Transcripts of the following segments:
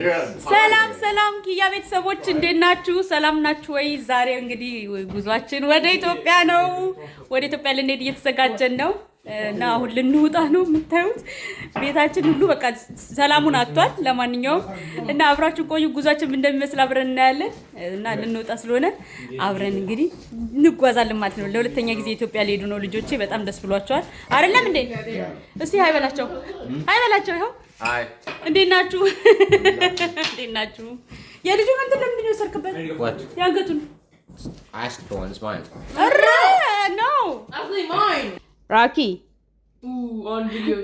ሰላም ኪያ ቤተሰቦች እንዴት ናችሁ? ሰላም ናችሁ ወይ? ዛሬ እንግዲህ ጉዟችን ወደ ኢትዮጵያ ነው። ወደ ኢትዮጵያ ልንሄድ እየተዘጋጀን ነው እና አሁን ልንወጣ ነው። የምታዩት ቤታችን ሁሉ በቃ ሰላሙን አጥቷል። ለማንኛውም እና አብራችሁ ቆዩ። ጉዟችን እንደሚመስል አብረን እናያለን እና ልንወጣ ስለሆነ አብረን እንግዲህ እንጓዛለን ማለት ነው። ለሁለተኛ ጊዜ ኢትዮጵያ ሊሄዱ ነው ልጆቼ። በጣም ደስ ብሏቸዋል አይደለም እንዴ? እስቲ ሃይ በላቸው፣ ሃይ በላቸው። ይኸው አይ እንዴት ናችሁ? እንዴት ናችሁ? የልጁ ምን ለምንድን ነው የሰርክበት? ያንገቱን ask the one is mine. No. Actually mine. ራኪ on video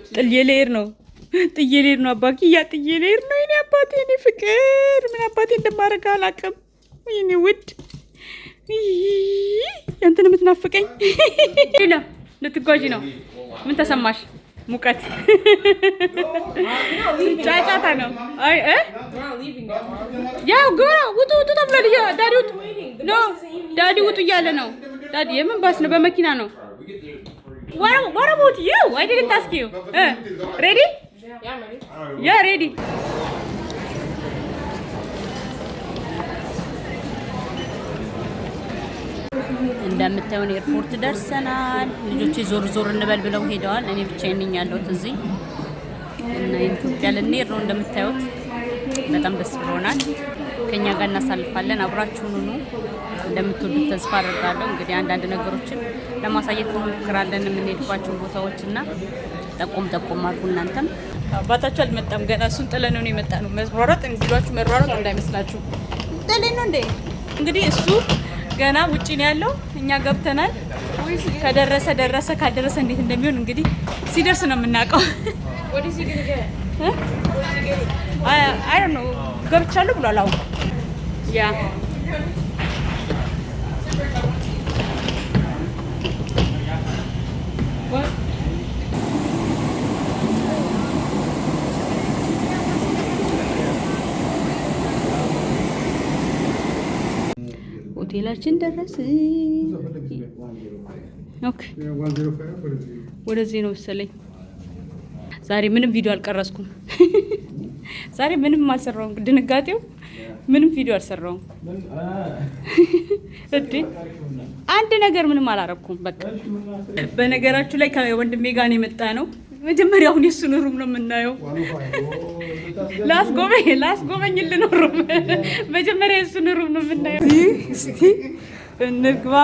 ጥየሌር ነው አባኪ ያ ጥየሌር ነው። የኔ አባቴ የኔ ፍቅር ምን አባቴ እንደማደርግ አላውቅም። የኔ ውድ ያንተን የምትናፍቀኝ ነው። ልትጓዢ ነው? ምን ተሰማሽ? ሙቀት ጫጫታ ነው። አይ ያው ጎራ ውጡ ተብሏል። ዳዲ ውጡ ነው። ዳዲ ውጡ እያለ ነው። ዳዲ የምን ባስ ነው? በመኪና ነው። What about you? I didn't ask you. Ready? Yeah, I'm ready. Yeah, ready. እንደምታዩን ኤርፖርት ደርሰናል። ልጆቼ ዞር እንበል ብለው ሄደዋል። እኔ ብቻዬን ነኝ ያለሁት እዚህ እና ኢትዮጵያ ልንሄድ ነው። እንደምታዩት በጣም ደስ ብሎናል። ከኛ ጋር እናሳልፋለን። አብራችሁን ሁኑ። እንደምትወዱት ተስፋ አደርጋለሁ። እንግዲህ አንዳንድ ነገሮችን ለማሳየት እንሞክራለን። የምንሄድባቸው ቦታዎችና ጠቆም አድርጉ። እናንተም አባታችሁ አልመጣም ገና። እሱን ጥለን ነው የመጣ ነው። መሯሯጥ እንግዲያችሁ መሯሯጥ እንዳይመስላችሁ ጥለን ነው እንዴ። እንግዲህ እሱ ገና ውጪ ነው ያለው። እኛ ገብተናል። ከደረሰ ካልደረሰ እንዴት እንደሚሆን እንግዲህ ሲደርስ ነው የምናውቀው። አይ ዶንት ኖ ገብቻለሁ ብሏል። አሁን ያ ሆቴላችን ደረስ። ኦኬ ወደዚህ ነው መሰለኝ። ዛሬ ምንም ቪዲዮ አልቀረስኩም። ዛሬ ምንም አልሰራውም። ድንጋጤው ምንም ቪዲዮ አልሰራውም። እዴ አንድ ነገር ምንም አላረኩም። በቃ በነገራችሁ ላይ ከወንድሜ ጋር ነው የመጣ ነው። መጀመሪያ አሁን የሱን ሩም ነው የምናየው። ላስጎበኝልን ሩም መጀመሪያ የሱን ሩም ነው የምናየው። እስቲ እንግባ።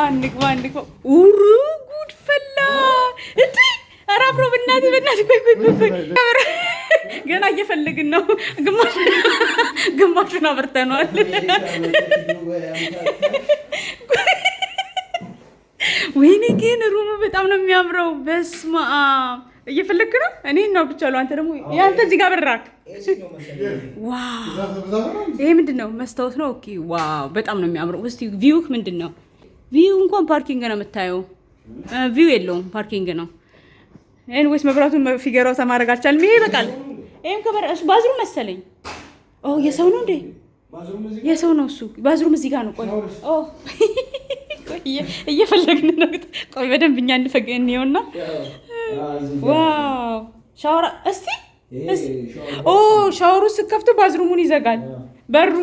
ኡሩ ጉድ ፈላ እንዴ! ኧረ አብሮ በእናትህ ቆይ ገና እየፈለግን ነው። ግማሹን አብርተነዋል። ወይኔ ግን ሩሙ በጣም ነው የሚያምረው። በስመ አብ እየፈለግህ ነው። እኔ ነው ብቻ አንተ ደግሞ ያንተ እዚህ ጋር በራክ። ዋው ይሄ ምንድን ነው? መስታወት ነው። ኦኬ ዋው በጣም ነው የሚያምረው። እስቲ ቪውክ ምንድን ነው? ቪው እንኳን ፓርኪንግ ነው የምታየው። ቪው የለውም ፓርኪንግ ነው። ኤንዌይስ መብራቱን ፊገራው ተማረግ አልቻልም። ይሄ ይበቃል። ይሄም ከበር እሱ ባዝሩም መሰለኝ። ኦ የሰው ነው እንዴ? የሰው ነው እሱ። ባዝሩም እዚህ ጋር ነው። ቆይ እየፈለግን ነው። ቆይ በደንብ እኛ እንፈገን ይኸውና። ዋው ሻወር እስቲ ሻወሩ ስከፍቱ ባዝሩሙን ይዘጋል በሩ።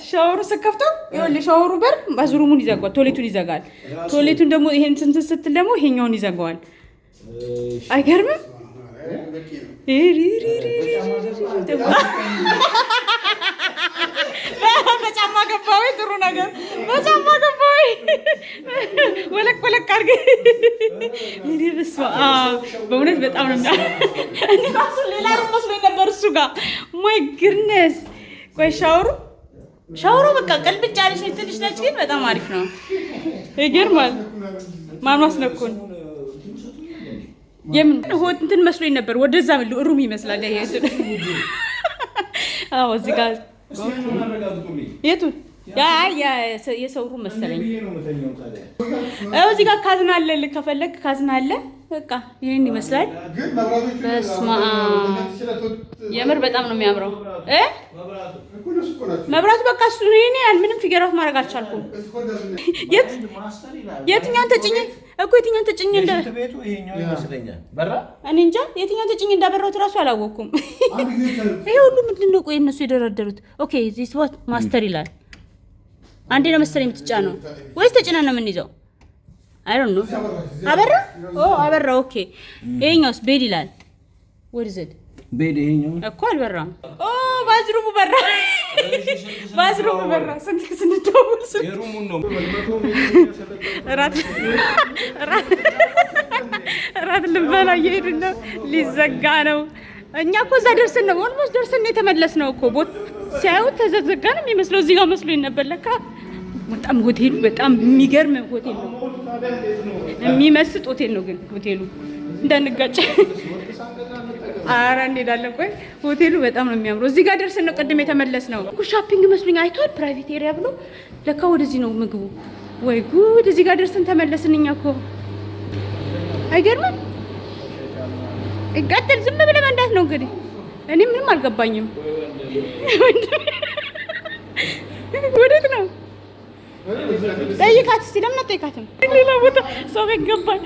ሻወሩ ስከፍቱ ይኸውልህ ሻወሩ በር ባዝሩሙን ይዘጋል፣ ቶሌቱን ይዘጋል። ቶሌቱን ደግሞ ይሄን ስትል ደግሞ ይሄኛውን ይዘጋዋል። አይገርምም? በጫማ ገባዊ ጥሩ ነገር በጫማ ገባዊ ወለቅ አድርገህ እንዴ! በስመ አብ በእውነት በጣም ነው እንዴ! ታሱ ሌላ ሩም መስሎኝ ነበር እሱ ጋር። ማይ ግድነስ። ቆይ ሻወሩ በቃ ቀልብጭ ያለች ትንሽ ነች፣ ግን በጣም አሪፍ ነው። ይገርማል። ማን አስነኩን? የምን ሆት እንትን መስሎኝ ነበር። ወደዛ ሩም ይመስላል። ይሄ አዎ እዚህ ጋር የቱ የሰው ሩም መሰለኝ። እዚህ ጋር ካዝና አለ። ከፈለግ ካዝና አለ። በቃ ይሄን ይመስላል። በስመ አብ የምር በጣም ነው የሚያምረው። መብራቱ በቃ እሱ እኔ ምንም ፊገር አውት ማድረግ አልቻልኩም። የትኛውን ተጭኜ እኮ የትኛውን ተጭኝ እንደ ቤቱ ይሄኛው ይመስለኛል በራ እኔ እንጃ የትኛውን ተጭኝ እንዳበራሁት እራሱ አላወኩም። ይሄ ሁሉ ምንድነው? ቆይ እነሱ የደረደሩት ኦኬ ዚስ ዋት ማስተር ይላል። አንዴ ነው መሰለኝ የምትጫነው ወይስ ተጭነን ነው የምንይዘው? አይ ዶንት ኖ። አበራ አበራ። ኦኬ ይሄኛውስ ቤድ ይላል። ወድ ዘድ ቤድ ይሄኛው እኮ አልበራም። ባዝሩሙ በራ። ባዝሩሙ በራ። ስንደውል የሩሙን ነው ራት ልንበላ እየሄድን ነው። ሊዘጋ ነው። እኛ እኮ እዛ ደርሰን ነው ኦልሞስት ደርሰን ነው የተመለስነው እኮ ሲያዩት ተዘጋ ነው የሚመስለው። እዚህ ጋር መስሎኝ ነበር። ለካ በጣም ሆቴሉ በጣም የሚገርም ሆቴል ነው። የሚመስጥ ሆቴል ነው። ግን ሆቴሉ እንዳንጋጭ ኧረ እንሄዳለን። ቆይ ሆቴሉ በጣም ነው የሚያምረው። እዚህ ጋር ደርሰን ነው ቅድም የተመለስነው እኮ። ሻፒንግ መስሎኝ አይቷል። ፕራይቬት ኤሪያ ብሎ ለካ ወደዚህ ነው ምግቡ። ወይ ጉድ! እዚህ ጋር ደርሰን ተመለስን እኛ እኮ። አይገርምም? ይቀጥል። ዝም ብለህ መንዳት ነው እንግዲህ። እኔ ምንም አልገባኝም። ወዴት ነው? ጠይቃት እስቲ። ለምን አትጠይቃትም? ሌላ ቦታ ሰው ቤት ገባኝ።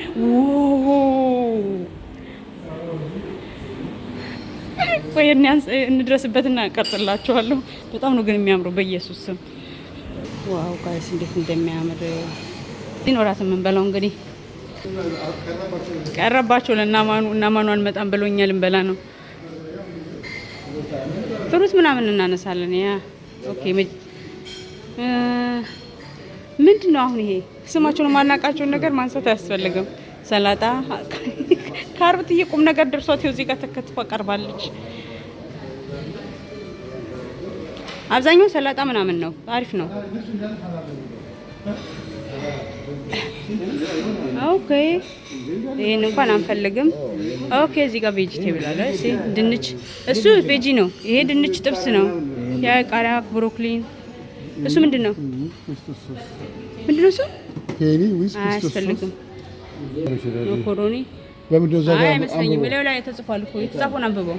ቆይ እንድረስበትና እቀርጽላችኋለሁ። በጣም ነው ግን የሚያምረው በኢየሱስ ስም። ዋው ጋይስ እንዴት እንደሚያምር ሊኖራት የምንበላው እንግዲህ ቀረባቸው። ለእናማኑ አልመጣም ብሎኛል። እንበላ ነው ፍሩት ምናምን እናነሳለን። ያ ኦኬ። ምንድን ነው አሁን ይሄ? ስማቸውን ማናቃቸውን ነገር ማንሳት አያስፈልግም። ሰላጣ ካሮት እየቁም ነገር ደርሷት እዚህ ጋር ተከትፋ ቀርባለች። አብዛኛው ሰላጣ ምናምን ነው። አሪፍ ነው። ኦኬ ይሄን እንኳን አንፈልግም። ኦኬ እዚህ ጋር ቬጂቴብል አለ። እሺ ድንች፣ እሱ ቬጂ ነው። ይሄ ድንች ጥብስ ነው። ያ ቃሪያ፣ ብሮኮሊ፣ እሱ ምንድነው? ምንድነው እሱ? ፔኒ ዊዝ አያስፈልግም። መኮሮኒ ለምንድነው እዛ ጋር አይመስለኝም። ሌላ ላይ ተጽፏል እኮ የተጻፈውን አንብበው።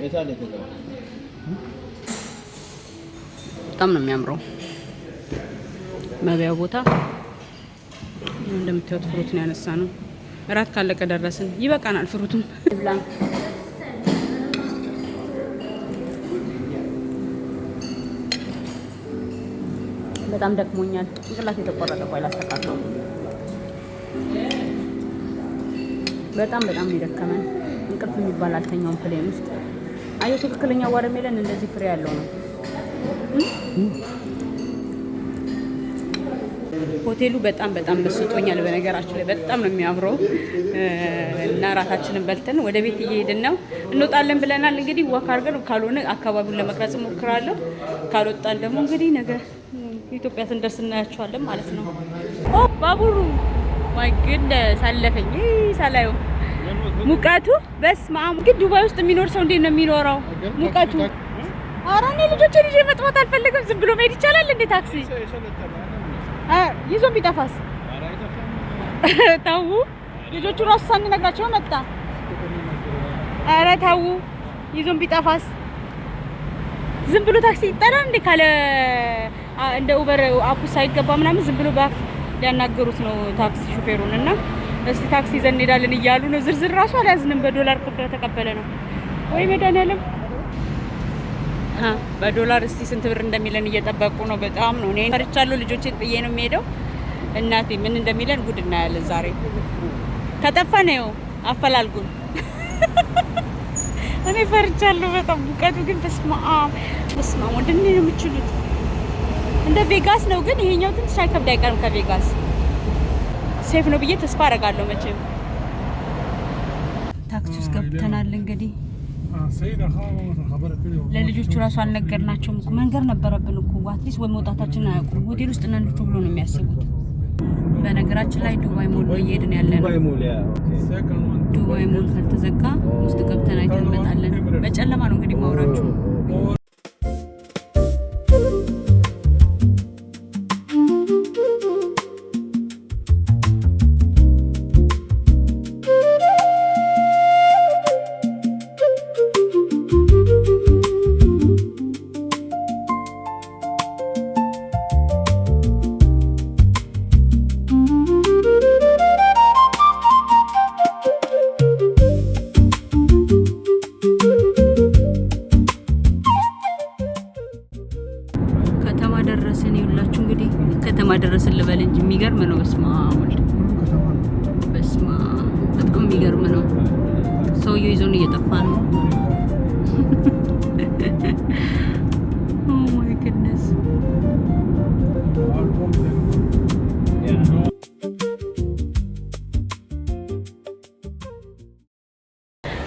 በጣም ነው የሚያምረው መብያው ቦታ። እንደምታዩት ፍሩትን ያነሳ ነው። እራት ካለቀ ደረስን። ይበቃናል ፍሩቱም ብላ። በጣም ደክሞኛል። ጭንቅላት የተቆረጠ ቆይ ላስተካክለው። በጣም የደከመን እንቅልፍ የሚባል አልተኛውም ፕሌን ውስጥ። አየሁ ትክክለኛ ዋረሜለን እንደዚህ ፍሬ ያለው ነው። ሆቴሉ በጣም መስጦኛል። በነገራችሁ ላይ በጣም ነው የሚያምረው። እና ራታችንን በልተን ወደ ቤት እየሄድን ነው። እንወጣለን ብለናል። እንግዲህ ወክ አድርገን ካልሆነ አካባቢውን ለመቅረጽ እሞክራለሁ። ካልወጣን ደግሞ እንግዲህ ነገ ኢትዮጵያ ስንደርስ እናያቸዋለን ማለት ነው። ባቡሩ ማይ ጉድነስ አለፈኝ ሳላዩ። ሙቀቱ በስመ አብ። ግን ዱባይ ውስጥ የሚኖር ሰው እንዴት ነው የሚኖረው? ሙቀቱ ኧረ እኔ ልጆቼን ይዤ መጥፋት አልፈልግም። ዝም ብሎ መሄድ ይቻላል እንዴ? ታክሲ ይዞ ቢጠፋስ? ታው ልጆቹ ራሱ ሳንነግራቸው መጣ። ኧረ ታው ይዞ ቢጠፋስ? ዝም ብሎ ታክሲ ይጠራል እንዴ? ካለ እንደ ኡበር አፑ ሳይገባ ምናምን ዝም ብሎ ባክ ሊያናገሩት ነው ታክሲ ሹፌሩን። እና እስቲ ታክሲ ይዘን እንሄዳለን እያሉ ነው። ዝርዝር ራሱ አልያዝንም። በዶላር ተቀበለ ነው ወይ መድኃኒዓለም። በዶላር እስቲ ስንት ብር እንደሚለን እየጠበቁ ነው። በጣም ነው እኔ ፈርቻለሁ። ልጆቼን ጥዬ ነው የሚሄደው። እናቴ ምን እንደሚለን ጉድ እናያለን ዛሬ። ከጠፋ ነው አፈላልጉን። እኔ ፈርቻለሁ በጣም። ሙቀቱ ግን በስመ አብ ወንድም ነው የምችሉት። እንደ ቬጋስ ነው ግን ይሄኛው ትንሽ አይከብድ አይቀርም። ከቬጋስ ሴፍ ነው ብዬ ተስፋ አደርጋለሁ። መቼም ታክሲ ውስጥ ገብተናል እንግዲህ ለልጆቹ ራሱ አልነገርናቸውም እኮ። መንገር ነበረብን እኮ አትሊስት ወይ መውጣታችንን አያውቁም። ሆቴል ውስጥ ነን ብሎ ነው የሚያስቡት። በነገራችን ላይ ዱባይ ሞል ነው እየሄድን ያለነው። ዱባይ ሞል ካልተዘጋ ውስጥ ገብተን አይተን እንመጣለን። በጨለማ ነው እንግዲህ ማውራችሁ። ደረስን። ይኸውላችሁ እንግዲህ ከተማ ደረስን ልበል እንጂ የሚገርም ነው። በስመ አብ በጣም የሚገርም ነው። ሰውዬው ይዞን እየጠፋ ነው። ኦ ማይ ጉድነስ።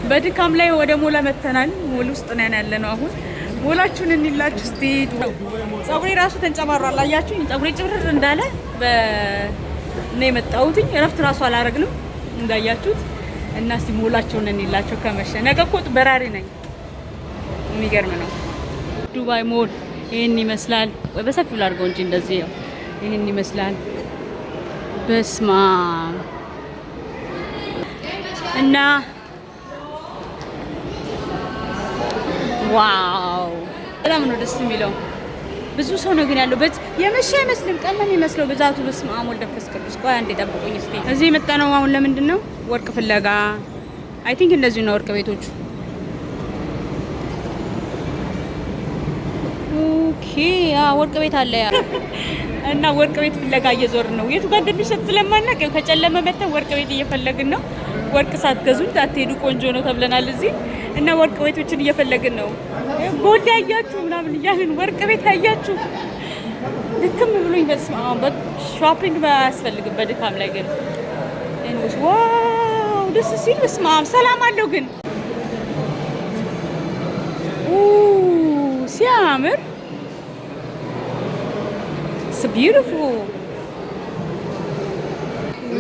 በድካም ላይ ወደ ሞላ መተናል። ሞል ውስጥ ነን ያለነው አሁን። ሞላችሁን እንላችሁ እስቲ። ፀጉሬ ራሱ ተንጨማሯል። አያችሁኝ? ፀጉሬ ጭብርር እንዳለ ነው የመጣሁት። እረፍት ራሱ አላረግንም እንዳያችሁት። እና እስቲ ሞላችሁን እንላችሁ ከመሸ። ነገ እኮ በራሪ ነኝ። የሚገርም ነው። ዱባይ ሞል ይሄን ይመስላል። ወይ በሰፊው ላድርገው እንጂ እንደዚህ ነው። ይሄን ይመስላል። በስማ እና ዋው በጣም ነው ደስ የሚለው። ብዙ ሰው ነው ግን ያለው። የመሸ አይመስልም፣ ቀን ነው የሚመስለው ብዛቱ። በስመ አብ ወልድ መንፈስ ቅዱስ። ቆይ አንዴ ጠብቁኝ እስቲ። እዚህ የመጣ ነው አሁን ለምንድን ነው? ወርቅ ፍለጋ። አይ ቲንክ እንደዚህ ነው ወርቅ ቤቶቹ። ኦኬ ወርቅ ቤት አለ ያ እና ወርቅ ቤት ፍለጋ እየዞርን ነው። የቱ ጋር እንደሚሸጥ ስለማናውቅ ከጨለመ መተን ወርቅ ቤት እየፈለግን ነው። ወርቅ ሳትገዙ እንዳትሄዱ ቆንጆ ነው ተብለናል እዚህ እና ወርቅ ቤቶችን እየፈለግን ነው። ጎልድ ያያችሁ ምናምን እያልን ወርቅ ቤት ያያችሁ ድክም ብሎኝ በስመ አብ። ሾፒንግ ባያስፈልግም በድካም ላይ ግን ዋው ደስ ሲል በስመ አብ። ሰላም አለው ግን ሲያምር so beautiful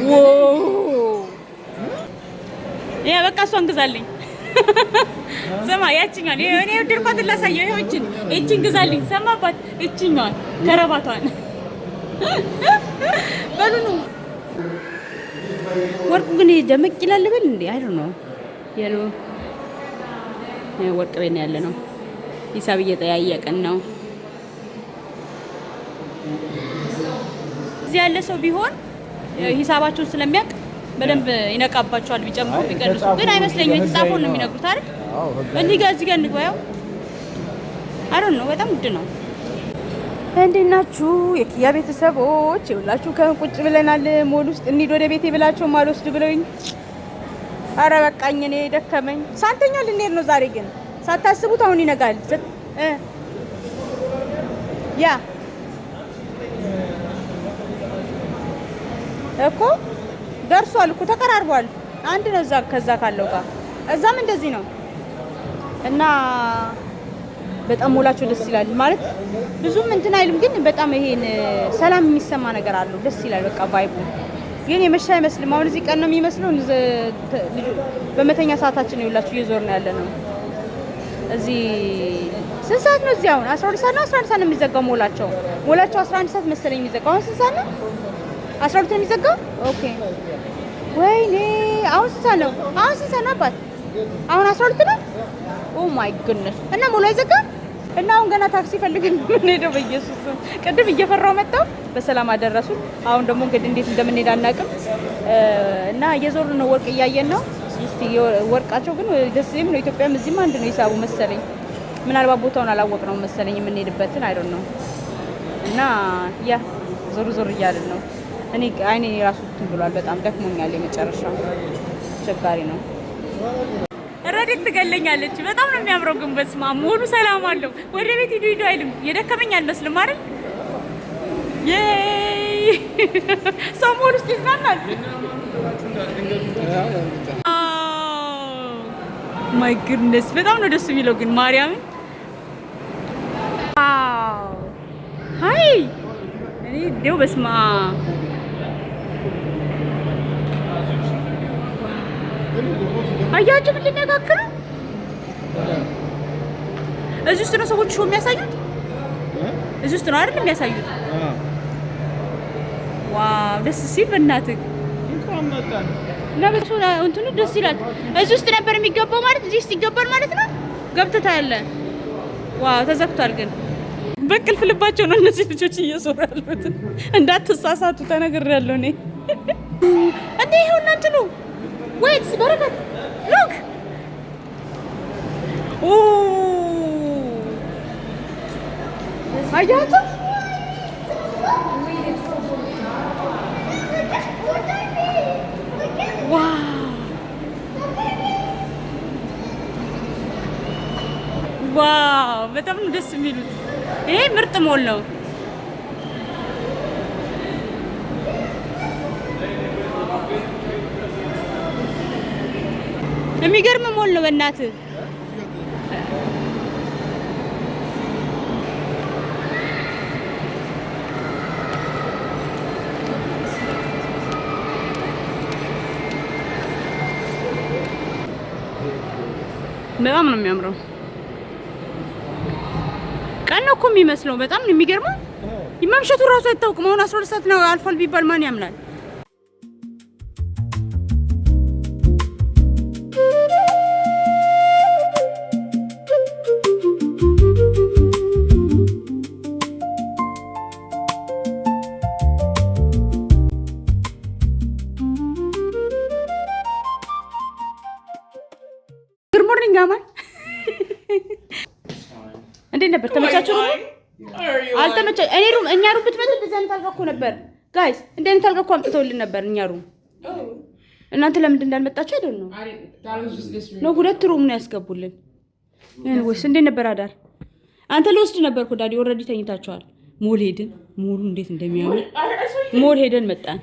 wow ያ በቃ እሷን ግዛልኝ። ሰማ ያቺኛል እኔ ወደድኳት ላሳየው። ይሄው እቺን ግዛልኝ። ሰማባት እቺኛል ከረባቷን በሉኑ። ወርቁ ግን ደመቅ ይላል ብል እንዴ አይ ዶንት ኖ ያሎ ወርቅ ቤት ነው ያለ ነው። ሂሳብ እየጠያየቅን ነው። እዚህ ያለ ሰው ቢሆን ሂሳባቸውን ስለሚያውቅ በደንብ ይነቃባቸዋል። ቢጨምሩ ቢቀንሱ ግን አይመስለኝም። የተጻፈውን ነው የሚነግሩት አይደል? እንዲህ ጋር እዚህ ጋር እንግባው አይደል ነው። በጣም ውድ ነው። እንዴት ናችሁ የኪያ ቤተሰቦች? ይኸውላችሁ ከቁጭ ብለናል ሞል ውስጥ። እንሂድ ወደ ቤቴ ብላቸው ማልወስድ ብለውኝ፣ አረ በቃኝ እኔ ደከመኝ። ሳንተኛ ልንሄድ ነው ዛሬ ግን ሳታስቡት አሁን ይነጋል ያ እኮ ደርሷል እኮ ተቀራርቧል። አንድ ነው እዛ ከዛ ካለው ጋር እዛም እንደዚህ ነው። እና በጣም ሞላቸው ደስ ይላል ማለት ብዙም እንትን አይልም፣ ግን በጣም ይሄን ሰላም የሚሰማ ነገር አለው። ደስ ይላል በቃ ቫይቡ። ግን የመሻ አይመስልም። አሁን እዚህ ቀን ነው የሚመስለው። በመተኛ ሰዓታችን ነው ይላችሁ እየዞርን ያለ ነው። እዚህ ስንት ሰዓት ነው? እዚህ አሁን 12 ሰዓት ነው። 11 ሰዓት ነው የሚዘጋው ሞላቸው 11 ሰዓት መሰለኝ የሚዘጋው። አሁን ስንት ሰዓት ነው? 12 ነው የሚዘጋው። ኦኬ ወይኔ አሁን ስንት ሰዓት ነው? አሁን ስንት ሰዓት ነው አባት? አሁን 12 ነው። ኦ ማይ ጉድነስ። እና ሞላ አይዘጋም። እና አሁን ገና ታክሲ ፈልገን የምንሄደው በኢየሱስ ቅድም እየፈራው መጣው በሰላም አደረሱ። አሁን ደግሞ እንግዲህ እንዴት እንደምንሄድ አናውቅም። እና እየዞርን ነው፣ ወርቅ እያየን ነው። እስቲ ወርቃቸው ግን ደስ ይም ነው። ኢትዮጵያም እዚህም አንድ ነው ሂሳቡ መሰለኝ። ምናልባት ቦታውን አላወቅነውም መሰለኝ የምንሄድበትን አይ ዶንት ኖ። እና ያ ዞር ዞር እያልን ነው። እኔ አይኔ ራሱ እንትን ብሏል። በጣም ደክሞኛል። የመጨረሻው አስቸጋሪ ነው። ረዲት ትገለኛለች። በጣም ነው የሚያምረው። ግን በስመ አብ ሙሉ ሰላም አለው። ወደ ቤት ሂዱ አይልም። የደከመኝ አልመስልም አይደል? ሰው ሙሉ ውስጥ ይዝናናል። ማይ ጉድነስ በጣም ነው ደስ የሚለው ግን ማርያምን። ሃይ እኔ ደው በስመ አብ አያችሁ ምን ልነጋገሩ። እዚህ ውስጥ ነው ሰዎች ሾው የሚያሳዩት። እዚህ ውስጥ ነው አይደል የሚያሳዩት? ዋው ደስ ሲል በእናትህ ለበሱ እንትኑ ደስ ይላል። እዚህ ውስጥ ነበር የሚገባው ማለት እዚህ ውስጥ ይገባል ማለት ነው። ገብተህ ታያለህ። ዋው ተዘግቷል ግን በቅልፍ ልባቸው ነው እነዚህ ልጆች እየዞሩ ያሉት። እንዳትሳሳቱ ተነግሬያለሁ እኔ እንዴ። ይሁን እንትኑ ወይስ በረከት ሉክ ኦ አያችሁ ዋው በጣም ነው ደስ የሚሉት። ይሄ ምርጥ ሞል ነው። የሚገርም ሞል ነው በእናትህ። በጣም ነው የሚያምረው። ቀን ነው እኮ የሚመስለው። በጣም ነው የሚገርመው። መምሸቱ እራሱ አይታወቅም። አሁን 12 ሰዓት ነው አልፏል ቢባል ማን ያምናል? እንዴት ነበር? ተመቻችሁ? አልተመቻ እኔ ሩም እኛ ሩም ብትመጡ እንደዚህ አይነት አልጋ እኮ ነበር ጋይስ። እንደዚህ አይነት አልጋ እኮ አምጥተውልን ነበር እኛ ሩም። እናንተ ለምን እንዳልመጣችሁ አይደል ነው። ሁለት ሩም ነው ያስገቡልን። ወይስ እንዴት ነበር አዳር? አንተ ልወስድ ነበርኩ ዳዲ። ኦልሬዲ ተኝታችኋል። ሞል ሄድን። ሞሉ እንዴት እንደሚያምር ሞል ሄደን መጣን።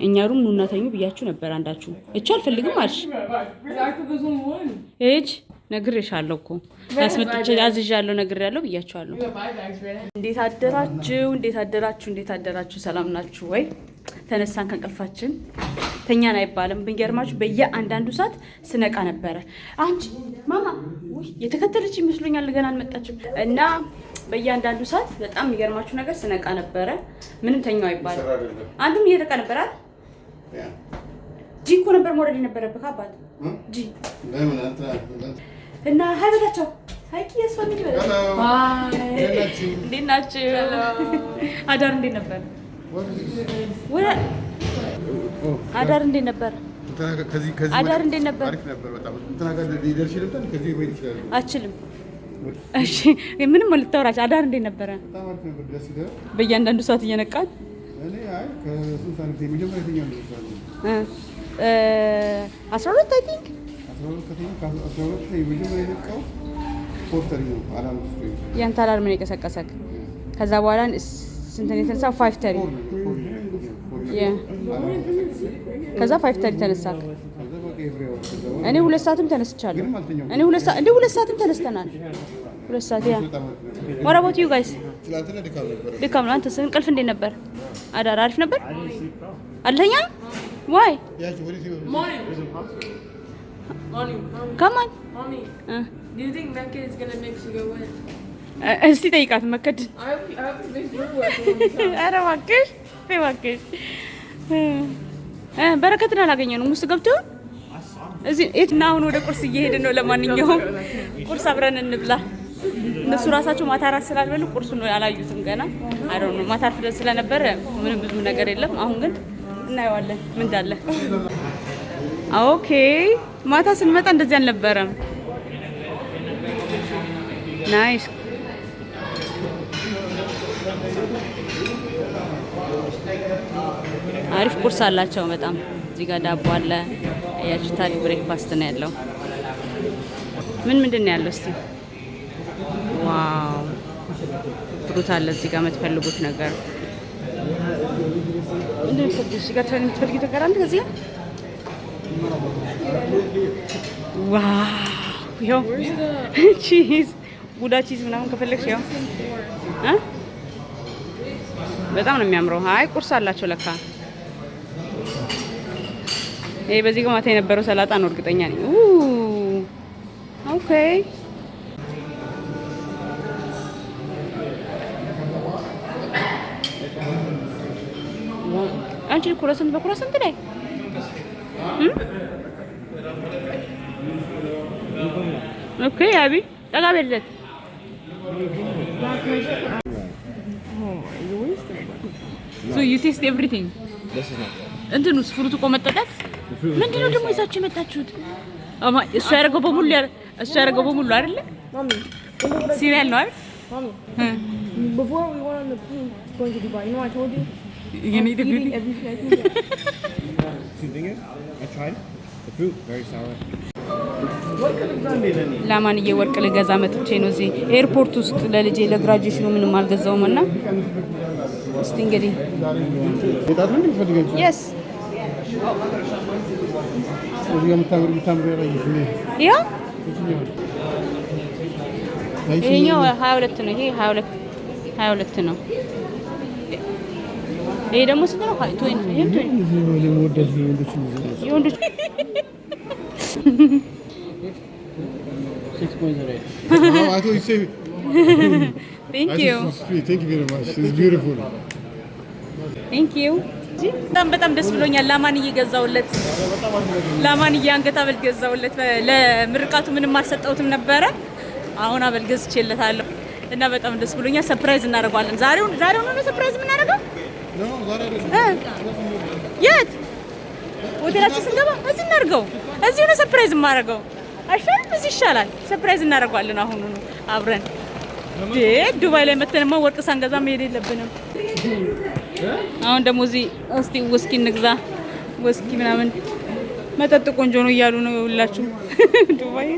እኛ ሩም ኑና ተኙ ብያችሁ ነበር አንዳችሁ። እቺ አልፈልግም አልሽ። እቺ ነግሬሻለሁ እኮ ያስመጥቼ አዝዣለሁ ነግሬያለሁ ብያችኋለሁ። እንዴት አደራችሁ? እንዴት አደራችሁ? እንዴት አደራችሁ? ሰላም ናችሁ ወይ? ተነሳን ከእንቅልፋችን። ተኛን አይባልም። ብንገርማችሁ በየአንዳንዱ ሰዓት ስነቃ ነበረ። አንቺ ማማ ወይ የተከተለች ይመስሉኛል ገና አልመጣችም። እና በየአንዳንዱ ሰዓት በጣም የሚገርማችሁ ነገር ስነቃ ነበረ። ምንም ተኛው አይባልም። አንተም እየተቃ ነበር አይደል? ጂ እኮ ነበር ሞራል የነበረብህ አባት ጂ እና ሀይበላቸው ሀይቂ ያስፈልግ እንዴት ናችሁ? አዳር እንዴት ነበር? አዳር እንዴት ነበር? አዳር እንዴት ነበር? አሪፍ ነበር በጣም። እንትና ጋር ሊደርሽ ይልምታል ከዚህ ወይ ይችላል። አችልም። እሺ ምንም ልታወራች። አዳር እንዴት ነበረ? በጣም አሪፍ ነበር። ደስ ይላል። በእያንዳንዱ ሰዓት እየነቃን እኔ አይ ከሱን ሳንት የመጀመሪያ ተኛው ነው 12 አይ ቲንክ 12 ከተኛ ከ12 ላይ የመጀመሪያ የነቃው ፖርተር ነው አላም ያንተ አላርም ነው የቀሰቀሰክ። ከዛ በኋላ ስንት ነው የተነሳው? 5:30 ከዛ 5:30 ተነሳክ። እኔ 2 ሰዓትም ተነስቻለሁ። እኔ 2 ሰዓትም ተነስተናል። 2 ሰዓት ያ what about you guys? ድካም ነው። አንተስ እንቅልፍ እንዴት ነበር? አዳር አሪፍ ነበር? አልተኛ why? come on mommy do you think Mecca is going to make you go in? እስቲ ጠይቃት መከድ ኧረ እባክሽ እባክሽ በረከትን አላገኘነውም። ውስጥ ገብቶ እዚህ እና አሁን ወደ ቁርስ እየሄድን ነው። ለማንኛውም ቁርስ አብረን እንብላ። እነሱ ራሳቸው ማታ እራት ስላልበሉ ቁርሱን አላዩትም ገና። አይ ዶንት ኖ ማታ አርፍደን ስለነበረ ምንም ብዙ ነገር የለም። አሁን ግን እናየዋለን ምን እንዳለ። ኦኬ ማታ ስንመጣ እንደዚህ አልነበረም። ናይስ አሪፍ ቁርስ አላቸው በጣም። እዚህ ጋር ዳቦ አለ ያቺ ታሪክ ብሬክፋስት ነው ያለው። ምንድን ነው ያለው እስቲ? ዋው ፍሩት አለ እዚህ ጋር የምትፈልጉት ነገር እንዴት ነው? እዚህ ጋር የምትፈልጉት ነገር አለ እዚህ ጋር። ዋው ይኸው ቺዝ ጉዳ ቺዝ ምናምን ከፈለግሽ ያው በጣም ነው የሚያምረው። አይ ቁርስ አላቸው ለካ። ይሄ በዚህ ጋር ማታ የነበረው ሰላጣ ነው እርግጠኛ ነኝ። ኦኬ አንቺ ኩረሰንት በኩረሰንት ላይ ኦኬ አቢ ጠጋ በለት so you taste everything እንትኑስ ፍሩት እኮ መጠጣት ምንድነው ደግሞ ይዛችሁ የመጣችሁት? እሱ ያደረገው በሙሉ አይደለ? ሲሪያል ነው አይደል? Before we went on the plane going to Dubai, you know I told you? You need to eating everything. See, the thing is, I tried the fruit, very sour. ላማንዬ ወርቅ ልገዛ መጥቼ ነው እዚህ ኤርፖርት ውስጥ ለልጄ ለግራጁዌሽኑ ምንም አልገዛውም እና እስቲ እንግዲህ yes ያ ይሄኛው 22 ነው። ይሄ 22 ነው። ይሄ ደግሞ ስንት ነው? 20 ይሄ 20 የወንዶች 6.08. Oh, I thought you said. Thank you. Thank you very much. It's beautiful. Thank you. በጣም ደስ ብሎኛል። ላማንዬ ገዛውለት። ላማንዬ አንገት ሐብል ገዛውለት። ለምርቃቱ ምንም አልሰጠውትም ነበረ። አሁን ሐብል ገዝቼለታለሁ እና በጣም ደስ ብሎኛል። ሰርፕራይዝ እናደርጋለን። ዛሬው ነው ሰርፕራይዝ የምናደርገው? የት ሆቴላችን ስንገባ እዚህ እናድርገው። እዚህ ነው ሰርፕራይዝ የማደርገው። አይሻልም? እዚህ ይሻላል። ሰርፕራይዝ እናደርጋለን አሁን ነው አብረን። ዱባይ ላይ መተንማ ወርቅ ሳንገዛ መሄድ የለብንም። አሁን ደግሞ እዚህ እስቲ ውስኪ እንግዛ። ውስኪ ምናምን መጠጥ ቆንጆ ነው እያሉ ነው ሁላችሁ ዱባይ።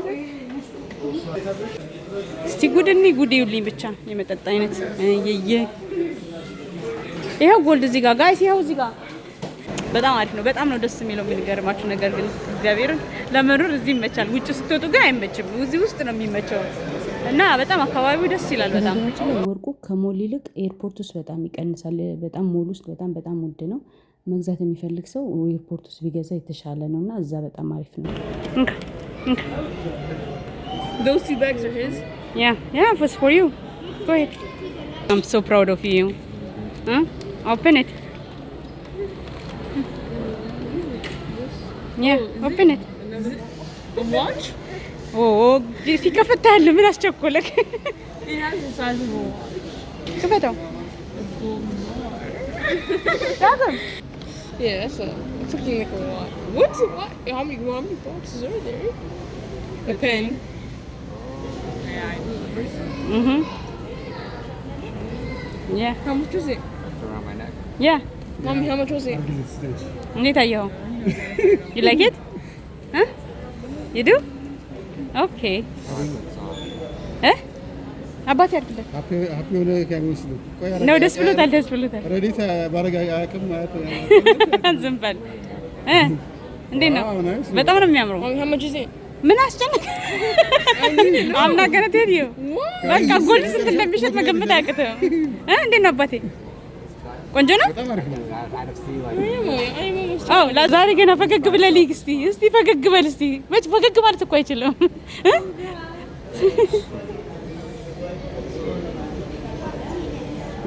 እስቲ ጉድ ይውልኝ ብቻ የመጠጥ አይነት ይሄው ጎልድ እዚህ ጋር ጋይስ፣ ይሄው እዚህ ጋር በጣም አሪፍ ነው። በጣም ነው ደስ የሚለው። የሚገርማችሁ ነገር ግን እግዚአብሔርን ለመኖር እዚህ ይመቻል። ውጭ ስትወጡ ግን አይመችም። እዚህ ውስጥ ነው የሚመቸው እና በጣም አካባቢው ደስ ይላል። በጣም ወርቁ ከሞል ይልቅ ኤርፖርት ውስጥ በጣም ይቀንሳል። በጣም ሞል ውስጥ በጣም ውድ ነው። መግዛት የሚፈልግ ሰው ኤርፖርት ውስጥ ቢገዛ የተሻለ ነውና እዛ በጣም አሪፍ ነው። Those 2 bags are his? Yeah, it was for you. Go ahead. I'm so proud of you. Open it. Yeah, open it. The watch? Oh, ሲከፈታል ምን አስቸኮለክ? It has the size of a watch. ከፈታው። Yeah, it's looking like a watch. What? How many boxes are there? A pen. Yeah. How much was it? Around my neck. Yeah. Mommy, how much was it? እንዴት አየኸው? You like it? Huh? You do? Okay. አባቴ ያርግልህ ሃፒ ሆነ ካሚስ ነው። ደስ ብሎታል። ረዲት ባረጋ አያውቅም ማለት ዝም በል። እንዴት ነው? በጣም ነው የሚያምረው። Mommy, how much is it? ምን አስጨነቅ? I'm not gonna tell you. በቃ ጎልድ ስንት እንደሚሸጥ መገመት አያቅትም። እንዴት ነው አባቴ? ቆንጆ ነው። በጣም አሪፍ ነው። አዎ ለዛሬ ገና ፈገግ ብለህ ልሂድ። እስቲ ፈገግ በል እስቲ። መች ፈገግ ማለት እኮ አይችልም።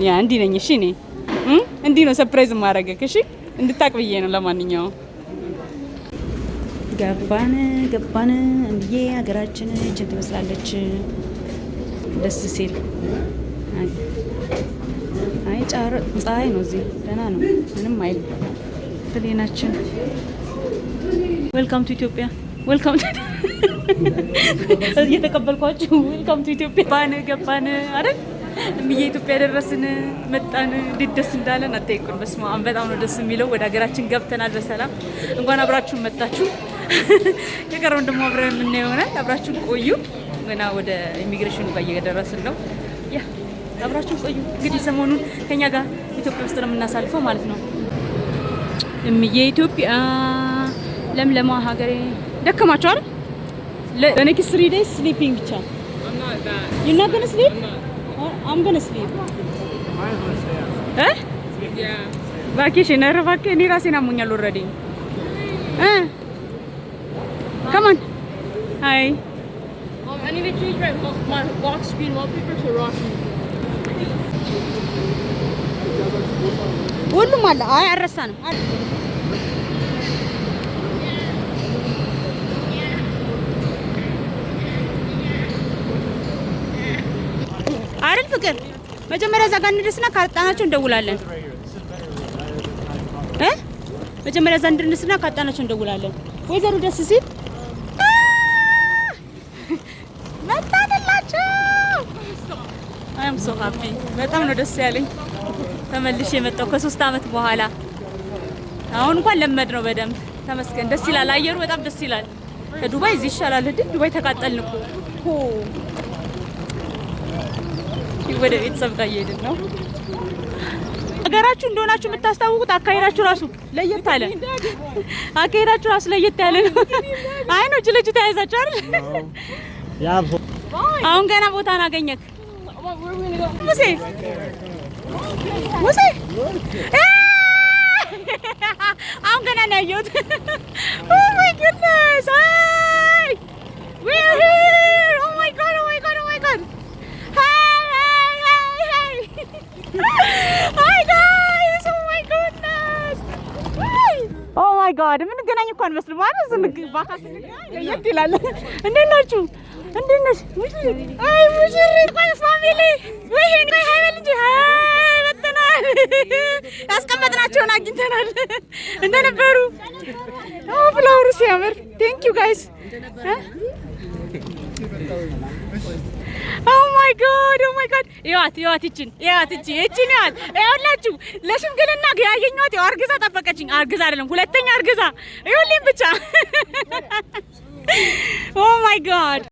ያ እንዲህ ነኝ። እሺ እኔ እንዲህ ነው ሰርፕራይዝ ማድረግህ። እሺ እንድታቅ ብዬ ነው። ለማንኛውም ገባን እንዴ ሀገራችን እችን ትመስላለች። ደስ ሲል አይ ፀሐይ ነው እዚህ ደህና ነው። ምንም አይል ትሌናችን። ዌልካም ቱ ኢትዮጵያ። ዌልካም ቱ እየተቀበልኳችሁ ዌልካም ቱ ኢትዮጵያ። ገባን አይደል? እምዬ ኢትዮጵያ ደረስን፣ መጣን። እንዴት ደስ እንዳለን አትጠይቁን። በስመ አብ በጣም ነው ደስ የሚለው። ወደ ሀገራችን ገብተናል በሰላም። እንኳን አብራችሁን መጣችሁ። የቀረውን ደግሞ አብረን የምናየው ይሆናል። አብራችሁን ቆዩ። ገና ወደ ኢሚግሬሽኑ ጋር እየደረስን ነው። ያ አብራችሁን ቆዩ። እንግዲህ ሰሞኑን ከኛ ጋር ኢትዮጵያ ውስጥ ነው የምናሳልፈው ማለት ነው። እምዬ ኢትዮጵያ ለምለማ ሀገሬ። ደከማችሁ አይደል? ለኔክስት 3 days ስሊፒንግ ብቻ። I'm not that. You're not gonna sleep? I'm gonna sleep. Yeah. ቫኬሽን ኧረ እባክህ እኔ ራሴን አሞኛል ኦልሬዲ። Come on. Hi. I need to change my lock screen wallpaper to Russian. ሁሉም አለ። አይ አልረሳንም። አይደል ፍቅር? መጀመሪያ እዛ ጋር እንደርስና ካጣናቸው እንደውላለን። መጀመሪያ እዛ እንደርስና ካጣናቸው እንደውላለን። ወይዘሮ ደስ ሲል መጣንላቸው። አይ አም ሶ ሃፒ። በጣም ነው ደስ ያለኝ። ተመልሼ የመጣው ከ3 አመት በኋላ። አሁን እንኳን ለመድ ነው በደንብ ተመስገን። ደስ ይላል። አየሩ በጣም ደስ ይላል። ከዱባይ እዚህ ይሻላል አይደል? ዱባይ ተቃጠልን እኮ። ወደ ቤተሰብ ጋር እየሄድን ነው። ሀገራችሁ እንደሆናችሁ የምታስታውቁት አካሄዳችሁ ራሱ ለየት አለ። አካሄዳችሁ ራሱ ለየት ያለ ነው። አይ ነው ልጅ ተያይዛችሁ አይደል? አሁን ገና ቦታ አገኘክ ሙሴ ሙሴ። አሁን ገና ነው ያየሁት። ኦ ማይ ጉድነስ አይ we are here. Oh my god, oh my god, oh my god. Hi guys, oh my goodness. Oh my god, ምን ገናኝ እንኳን መስል ማለት ዝንግባ ለየት ይላል። እንዴት ናችሁ? እንዴት ነሽ? አይ ሙሽሪት ቆይ ፋሚሊ ወይ ሃይ ልጅ ሃይ በተናል ያስቀመጥናቸውን አግኝተናል እንደነበሩ። ኦ ፍላወሩ ሲያምር ቴንክ ዩ ጋይስ። ኦ ማይ ጋድ ኦ ማይ ጋድ ይዋት ይችን ይኸውላችሁ ለሽምግልና ያገኘኋት ያው አርግዛ ጠበቀችኝ። አርግዛ አይደለም ሁለተኛ አርግዛ ይኸውልኝ ብቻ ኦ ማይ ጋድ